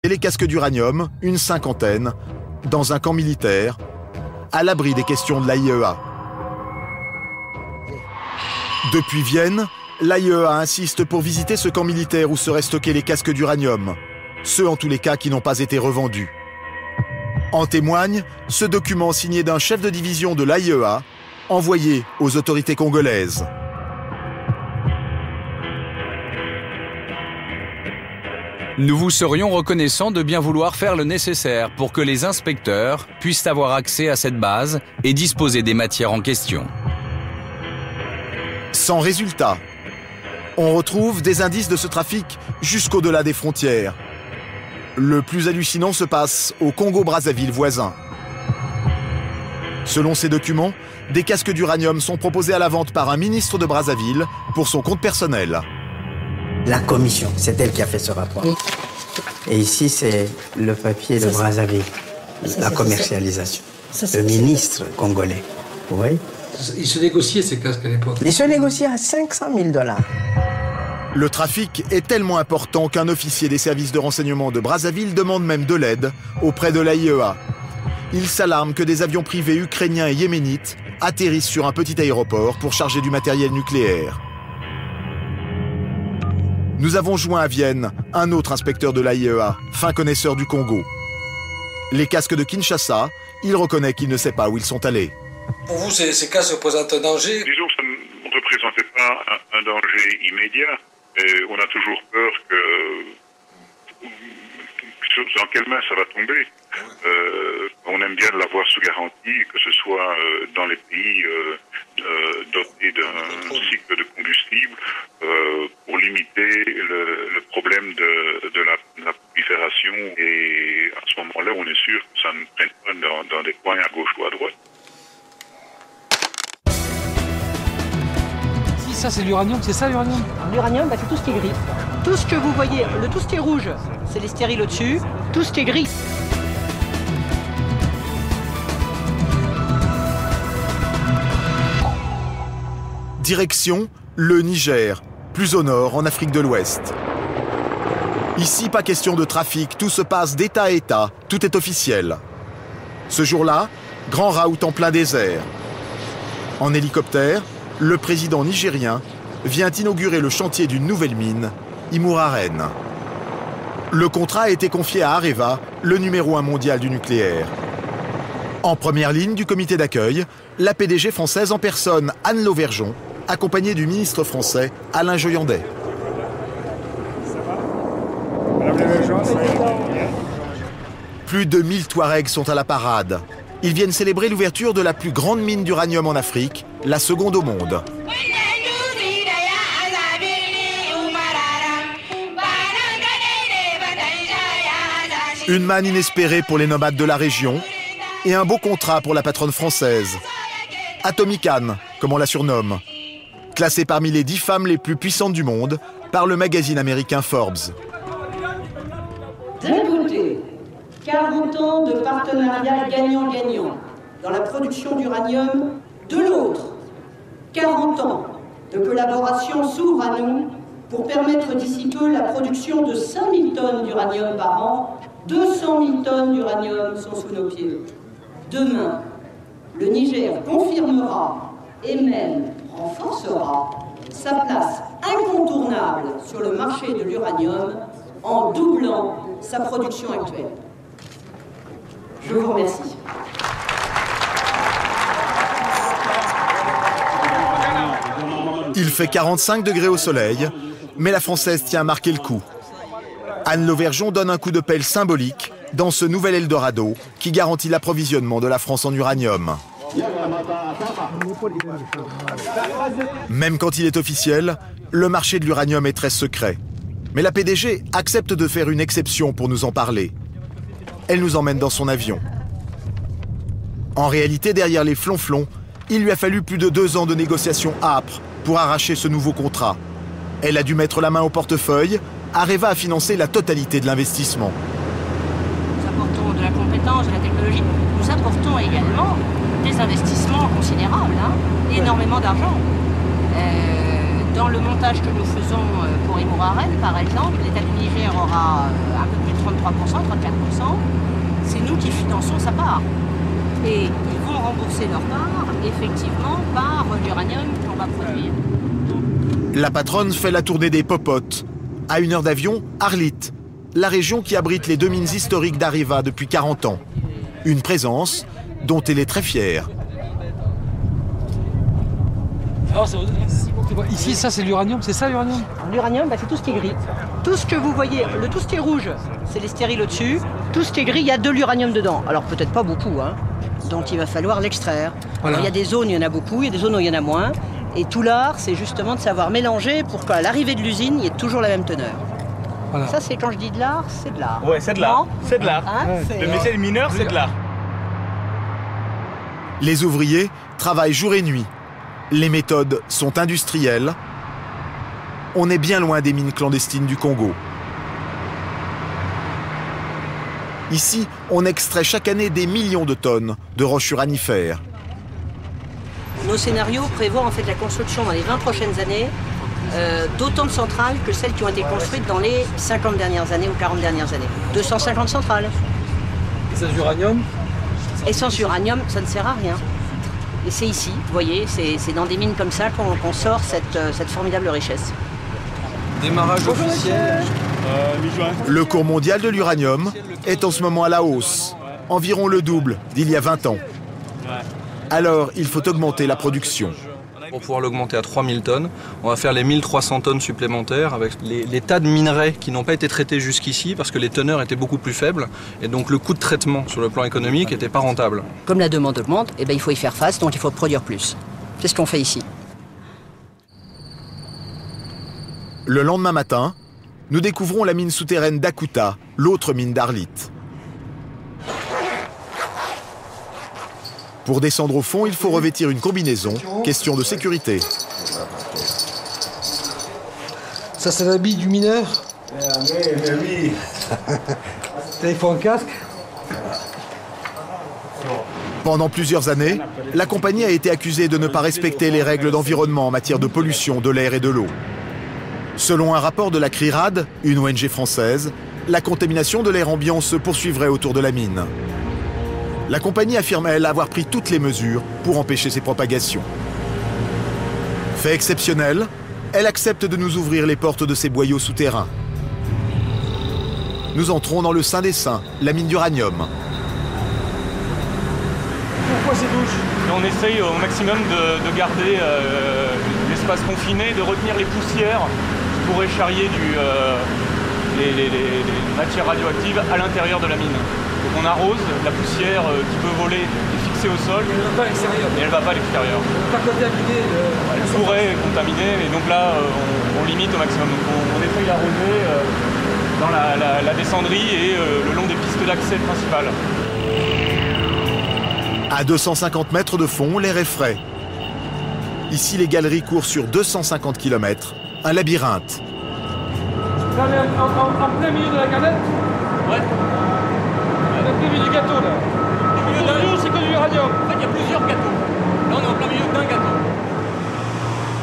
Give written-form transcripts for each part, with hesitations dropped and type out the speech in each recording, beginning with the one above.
les casques d'uranium, une cinquantaine, dans un camp militaire, à l'abri des questions de l'AIEA. Depuis Vienne, l'AIEA insiste pour visiter ce camp militaire où seraient stockés les casques d'uranium, ceux en tous les cas qui n'ont pas été revendus. En témoigne ce document signé d'un chef de division de l'AIEA, envoyé aux autorités congolaises. Nous vous serions reconnaissants de bien vouloir faire le nécessaire pour que les inspecteurs puissent avoir accès à cette base et disposer des matières en question. Sans résultat, on retrouve des indices de ce trafic jusqu'au-delà des frontières. Le plus hallucinant se passe au Congo-Brazzaville voisin. Selon ces documents, des casques d'uranium sont proposés à la vente par un ministre de Brazzaville pour son compte personnel. La commission, c'est elle qui a fait ce rapport. Et ici, c'est le papier de Brazzaville, la commercialisation. Le ministre congolais. Vous voyez ? Il se négociait ces casques à l'époque. Il se négociait à 500 000 $. Le trafic est tellement important qu'un officier des services de renseignement de Brazzaville demande même de l'aide auprès de l'AIEA. Il s'alarme que des avions privés ukrainiens et yéménites atterrissent sur un petit aéroport pour charger du matériel nucléaire. Nous avons joint à Vienne un autre inspecteur de l'AIEA, fin connaisseur du Congo. Les casques de Kinshasa, il reconnaît qu'il ne sait pas où ils sont allés. Pour vous, ces casques représentent un danger? Disons que ça ne représentait pas un danger immédiat. Et on a toujours peur dans quelle main ça va tomber. On aime bien l'avoir sous garantie, que ce soit dans les pays dotés d'un cycle de combustible, pour limiter le problème de la prolifération. Et à ce moment-là, on est sûr que ça ne prenne pas dans des coins à gauche ou à droite. Si, ça c'est l'uranium, c'est ça l'uranium? L'uranium, c'est tout ce qui est gris. Tout ce que vous voyez, tout ce qui est rouge, c'est les stériles au-dessus. Tout ce qui est gris. Direction, le Niger, plus au nord, en Afrique de l'Ouest. Ici, pas question de trafic, tout se passe d'État à État, tout est officiel. Ce jour-là, grand raout en plein désert. En hélicoptère, le président nigérien vient inaugurer le chantier d'une nouvelle mine, Imouraren. Le contrat a été confié à Areva, le numéro 1 mondial du nucléaire. En première ligne du comité d'accueil, la PDG française en personne, Anne Lauvergeon, accompagnée du ministre français, Alain Joyandet. Plus de 1000 Touaregs sont à la parade. Ils viennent célébrer l'ouverture de la plus grande mine d'uranium en Afrique, la seconde au monde. Une manne inespérée pour les nomades de la région et un beau contrat pour la patronne française. Atomic Anne, comme on la surnomme. Classée parmi les 10 femmes les plus puissantes du monde par le magazine américain Forbes. D'un côté, 40 ans de partenariat gagnant-gagnant dans la production d'uranium. De l'autre, 40 ans de collaboration s'ouvrent à nous pour permettre d'ici peu la production de 5000 tonnes d'uranium par an. 200 000 tonnes d'uranium sont sous nos pieds. Demain, le Niger confirmera et même renforcera sa place incontournable sur le marché de l'uranium en doublant sa production actuelle. Je vous remercie. Il fait 45 degrés au soleil, mais la Française tient à marquer le coup. Anne Lauvergeon donne un coup de pelle symbolique dans ce nouvel Eldorado qui garantit l'approvisionnement de la France en uranium. Même quand il est officiel, le marché de l'uranium est très secret. Mais la PDG accepte de faire une exception pour nous en parler. Elle nous emmène dans son avion. En réalité, derrière les flonflons, il lui a fallu plus de 2 ans de négociations âpres pour arracher ce nouveau contrat. Elle a dû mettre la main au portefeuille. Areva a financé la totalité de l'investissement. Nous apportons de la compétence, de la technologie. Nous apportons également des investissements considérables, énormément d'argent. Dans le montage que nous faisons pour Imouraren, par exemple, l'État du Niger aura un peu plus de c'est nous qui finançons sa part. Et ils vont rembourser leur part, effectivement, par l'uranium qu'on va produire. La patronne fait la tournée des popotes. À 1 heure d'avion, Arlit, la région qui abrite les 2 mines historiques d'Areva depuis 40 ans. Une présence dont elle est très fière. Alors, ici, ça c'est l'uranium, c'est ça l'uranium? L'uranium, c'est tout ce qui est gris. Tout ce que vous voyez, tout ce qui est rouge, c'est les stériles au-dessus. Tout ce qui est gris, il y a de l'uranium dedans. Alors peut-être pas beaucoup, hein. Donc il va falloir l'extraire. Voilà. Il y a des zones où il y en a beaucoup, il y a des zones où il y en a moins. Et tout l'art, c'est justement de savoir mélanger pour qu'à l'arrivée de l'usine, il y ait toujours la même teneur. Voilà. Ça, c'est quand je dis de l'art, c'est de l'art. Ouais, c'est de l'art. Non. C'est de l'art. Hein, c'est, Le métier de mineur, c'est de l'art. Les ouvriers travaillent jour et nuit. Les méthodes sont industrielles. On est bien loin des mines clandestines du Congo. Ici, on extrait chaque année des millions de tonnes de roches uranifères. Nos scénarios prévoient en fait la construction dans les 20 prochaines années d'autant de centrales que celles qui ont été construites dans les 50 dernières années ou 40 dernières années. 250 centrales. Et ça, l'uranium? Et sans uranium, ça ne sert à rien. Et c'est ici, vous voyez, c'est dans des mines comme ça qu'on sort cette formidable richesse. Démarrage officiel. Mi-juin. Le cours mondial de l'uranium est en ce moment à la hausse, environ le double d'il y a 20 ans. Alors, il faut augmenter la production. Pour pouvoir l'augmenter à 3000 tonnes, on va faire les 1300 tonnes supplémentaires avec les tas de minerais qui n'ont pas été traités jusqu'ici parce que les teneurs étaient beaucoup plus faibles et donc le coût de traitement sur le plan économique n'était pas rentable. Comme la demande augmente, eh ben, il faut y faire face, donc il faut produire plus. C'est ce qu'on fait ici. Le lendemain matin, nous découvrons la mine souterraine d'Akuta, l'autre mine d'Arlit. Pour descendre au fond, il faut revêtir une combinaison, question de sécurité. Ça, c'est l'habit du mineur? Oui. Il faut un casque? Pendant plusieurs années, la compagnie a été accusée de ne pas respecter les règles d'environnement en matière de pollution de l'air et de l'eau. Selon un rapport de la CRIRAD, une ONG française, la contamination de l'air ambiant se poursuivrait autour de la mine. La compagnie affirme, elle, avoir pris toutes les mesures pour empêcher ces propagations. Fait exceptionnel, elle accepte de nous ouvrir les portes de ses boyaux souterrains. Nous entrons dans le Saint des Saints, la mine d'uranium. Pourquoi ces douches? On essaye au maximum de garder l'espace confiné, de retenir les poussières qui pourraient charrier les matières radioactives à l'intérieur de la mine. Donc on arrose, la poussière qui peut voler est fixée au sol, Elle ne va pas à l'extérieur. et elle ne va pas à l'extérieur. Pas contaminer Elle pourrait contaminer, et donc là on limite au maximum. Donc on essaye d'arroser dans la descendrie et le long des pistes d'accès principales. À 250 mètres de fond, l'air est frais. Ici, les galeries courent sur 250 km, un labyrinthe. Ça, on est en plein milieu de la galette? Ouais. On est en plein milieu du gâteau, là. Toujours, c'est que du uranium. En fait, il y a plusieurs gâteaux. Là, on est en plein milieu d'un gâteau.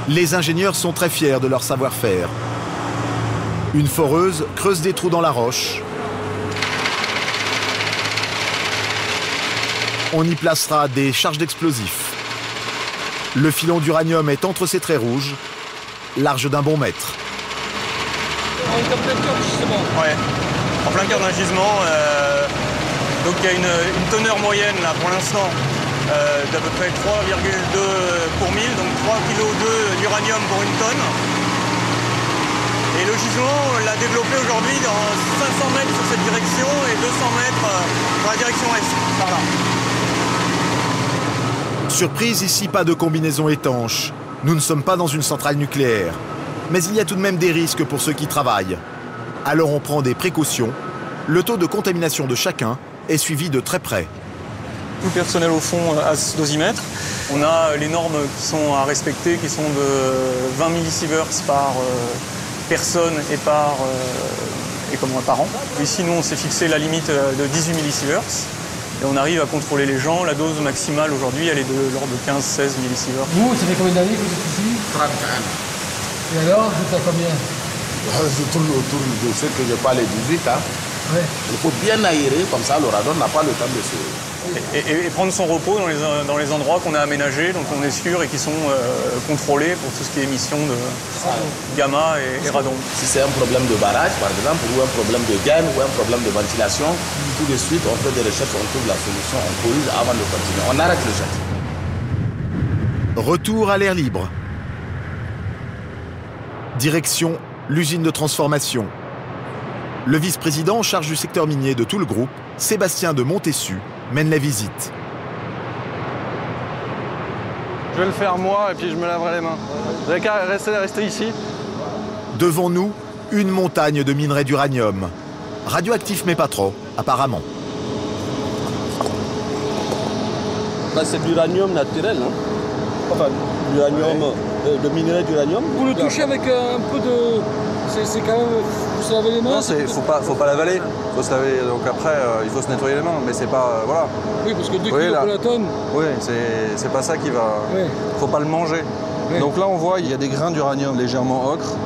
Les ingénieurs sont très fiers de leur savoir-faire. Une foreuse creuse des trous dans la roche. On y placera des charges d'explosifs. Le filon d'uranium est entre ces traits rouges, large d'un bon mètre. On est en plein cœur du gisement. Ouais, en plein cœur d'un gisement. Donc il y a une teneur moyenne là pour l'instant d'à peu près 3,2 pour 1000, donc 3,2 kg d'uranium pour une tonne. Et le gisement l'a développé aujourd'hui dans 500 mètres sur cette direction et 200 mètres dans la direction est, par là. Surprise, ici pas de combinaison étanche. Nous ne sommes pas dans une centrale nucléaire. Mais il y a tout de même des risques pour ceux qui travaillent. Alors on prend des précautions. Le taux de contamination de chacun est suivi de très près. Tout le personnel au fond à ce dosimètre. On a les normes qui sont à respecter, qui sont de 20 millisieverts par personne et par an. Ici, nous, on s'est fixé la limite de 18 millisieverts. Et on arrive à contrôler les gens. La dose maximale aujourd'hui, elle est de l'ordre de 15-16 millisieverts. Vous, ça fait combien d'années que vous êtes ici? 30 ans. Et alors, vous êtes à combien? Je tourne autour de ce que je parlais 18 ans. Il faut bien aérer, comme ça le radon n'a pas le temps de se... Et prendre son repos dans les endroits qu'on a aménagés, donc on est sûr, et qui sont contrôlés pour tout ce qui est émissions de gamma et radon. Si c'est un problème de barrage, par exemple, ou un problème de gaine, ou un problème de ventilation, tout de suite on fait des recherches, on trouve la solution, on corrige avant de continuer. On arrête le jet. Retour à l'air libre. Direction l'usine de transformation. Le vice-président en charge du secteur minier de tout le groupe, Sébastien de Montessu, mène la visite. Je vais le faire moi et puis je me laverai les mains. Vous n'avez qu'à rester ici. Devant nous, une montagne de minerais d'uranium. Radioactif mais pas trop, apparemment. Là, c'est de l'uranium naturel. Hein. Enfin, l'uranium, de minerai d'uranium. Vous le touchez avec un peu de... C'est quand même... Vous se lavez les mains? Non, faut pas l'avaler. Faut se laver, donc après, il faut se nettoyer les mains. Mais c'est pas... voilà. Oui, parce que 2 kilos pour la tonne... Oui, c'est pas ça qui va... Oui. Faut pas le manger. Oui. Donc là, on voit, il y a des grains d'uranium légèrement ocre.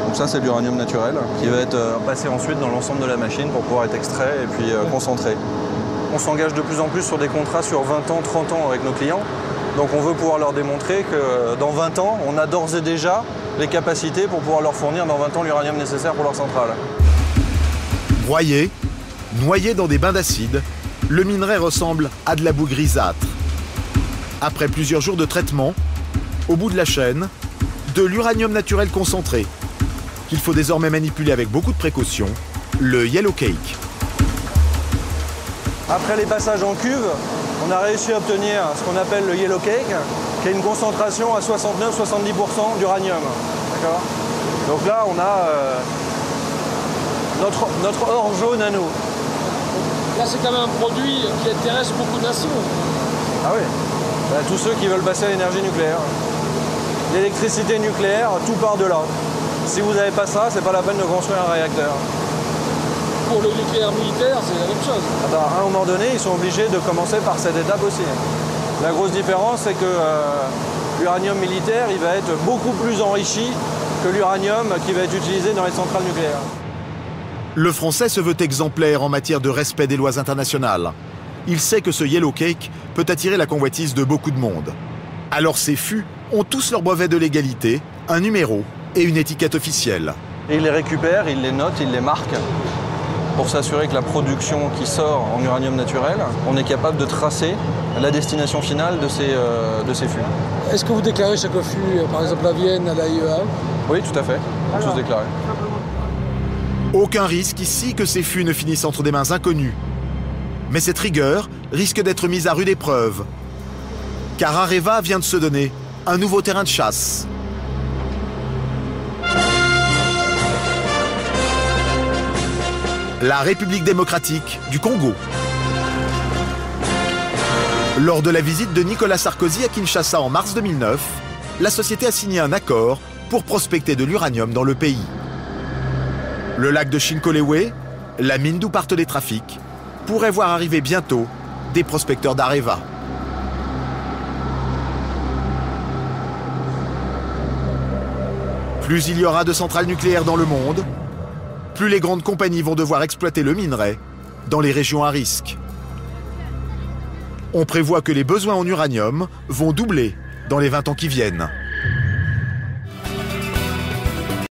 Donc ça, c'est de l'uranium naturel qui va être passé ensuite dans l'ensemble de la machine pour pouvoir être extrait et puis concentré. On s'engage de plus en plus sur des contrats sur 20 ans, 30 ans avec nos clients. Donc on veut pouvoir leur démontrer que dans 20 ans, on a d'ores et déjà les capacités pour pouvoir leur fournir dans 20 ans l'uranium nécessaire pour leur centrale. Broyé, noyé dans des bains d'acide, le minerai ressemble à de la boue grisâtre. Après plusieurs jours de traitement, au bout de la chaîne, de l'uranium naturel concentré, qu'il faut désormais manipuler avec beaucoup de précaution, le yellow cake. Après les passages en cuve, on a réussi à obtenir ce qu'on appelle le yellow cake, qui est une concentration à 69-70% d'uranium. D'accord ? Donc là, on a notre or jaune à nous. Là, c'est quand même un produit qui intéresse beaucoup de nations. Ah oui, tous ceux qui veulent passer à l'énergie nucléaire. L'électricité nucléaire, tout part de là. Si vous n'avez pas ça, c'est pas la peine de construire un réacteur. Pour le nucléaire militaire, c'est la même chose. À un moment donné, ils sont obligés de commencer par cette étape aussi. La grosse différence, c'est que l'uranium militaire, il va être beaucoup plus enrichi que l'uranium qui va être utilisé dans les centrales nucléaires. Le Français se veut exemplaire en matière de respect des lois internationales. Il sait que ce yellow cake peut attirer la convoitise de beaucoup de monde. Alors ces fûts ont tous leur brevet de légalité, un numéro et une étiquette officielle. Et ils les récupèrent, ils les notent, ils les marquent pour s'assurer que la production qui sort en uranium naturel, on est capable de tracer la destination finale de ces fûts. Est-ce que vous déclarez chaque fût, par exemple à Vienne, à l'AIEA? Oui, tout à fait, tous déclarés. Aucun risque ici que ces fûts ne finissent entre des mains inconnues. Mais cette rigueur risque d'être mise à rude épreuve. Car Areva vient de se donner un nouveau terrain de chasse. La République démocratique du Congo. Lors de la visite de Nicolas Sarkozy à Kinshasa en mars 2009, la société a signé un accord pour prospecter de l'uranium dans le pays. Le lac de Chinkolewé, la mine d'où partent les trafics, pourrait voir arriver bientôt des prospecteurs d'Areva. Plus il y aura de centrales nucléaires dans le monde, plus les grandes compagnies vont devoir exploiter le minerai dans les régions à risque. On prévoit que les besoins en uranium vont doubler dans les 20 ans qui viennent.